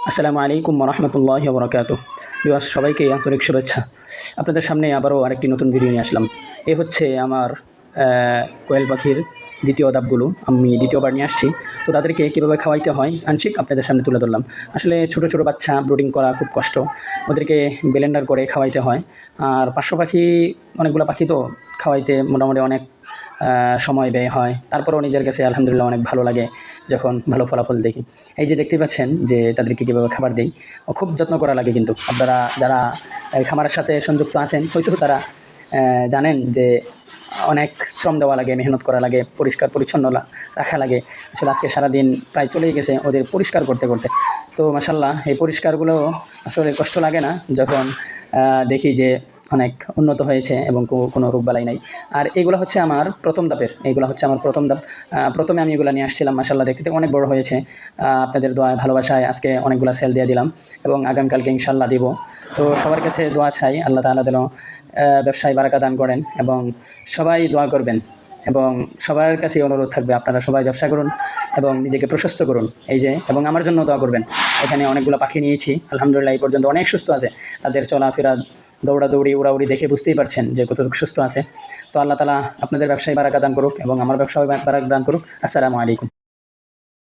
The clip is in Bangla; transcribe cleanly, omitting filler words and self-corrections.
আসসালামু আলাইকুম রহমতুল্লাহি ওয়া বারাকাতুহু। ভিউয়ার্স, সবাইকে আন্তরিক শুভেচ্ছা। আপনাদের সামনে আবারও আরেকটি নতুন ভিডিও নিয়ে আসলাম। এ হচ্ছে আমার কোয়েল পাখির দ্বিতীয় ধাপগুলো। আমি দ্বিতীয়বার নিয়ে আসছি। তো তাদেরকে কীভাবে খাওয়াইতে হয় আংশিক আপনাদের সামনে তুলে ধরলাম। আসলে ছোটো ছোটো বাচ্চা ব্রুডিং করা খুব কষ্ট। ওদেরকে ব্লেন্ডার করে খাওয়াইতে হয়। আর পাঁচশো পাখি, অনেকগুলো পাখি তো খাওয়াইতে মোটামুটি অনেক সময় ব্যয় হয়। তারপরেও নিজের কাছে আলহামদুলিল্লাহ অনেক ভালো লাগে যখন ভালো ফলাফল দেখি। এই যে দেখতে পাচ্ছেন যে তাদেরকে কীভাবে খাবার দেই, খুব যত্ন করা লাগে। কিন্তু আপনারা যারা এই খামারের সাথে সংযুক্ত আছেন হয়তো তারা জানেন যে অনেক শ্রম দেওয়া লাগে, মেহনত করা লাগে, পরিষ্কার পরিচ্ছন্ন রাখা লাগে। আসলে আজকে সারাদিন প্রায় চলেই গেছে ওদের পরিষ্কার করতে করতে। তো মাশাআল্লাহ, এই পরিষ্কারগুলো আসলে কষ্ট লাগে না যখন দেখি যে অনেক উন্নত হয়েছে এবং কোনো রোগবালাই নাই। আর এগুলো হচ্ছে আমার প্রথম ধাপের, এইগুলো হচ্ছে আমার প্রথম ধাপ। প্রথমে আমি এগুলো নিয়ে আসছিলাম, মাশাআল্লাহ দেখতে অনেক বড় হয়েছে। আপনাদের দোয়ায় ভালোবাসায় আজকে অনেকগুলো সেল দিয়ে দিলাম এবং আগামীকালকে ইনশাআল্লাহ দিব। তো সবার কাছে দোয়া চাই, আল্লাহ তাআলা যেন ব্যবসায় বারাকা দান করেন এবং সবাই দোয়া করবেন। এবং সবার কাছে অনুরোধ থাকবে, আপনারা সবাই ব্যবসা করুন এবং নিজেকে প্রশস্ত করুন। এই যে, এবং আমার জন্য দোয়া করবেন। এখানে অনেকগুলো পাখি নিয়েছি, আলহামদুলিল্লাহ এই পর্যন্ত অনেক সুস্থ আছে। তাদের চলাফেরা, দৌড়াদৌড়ি, উড়াউড়ি দেখে বুঝতেই পারছেন যে কতটুকু সুস্থ আছে। তো আল্লাহ তাআলা আপনাদের ব্যবসায় বারাকা দান করুক এবং আমার ব্যবসায় বারাকা দান করুক। আসসালামু আলাইকুম।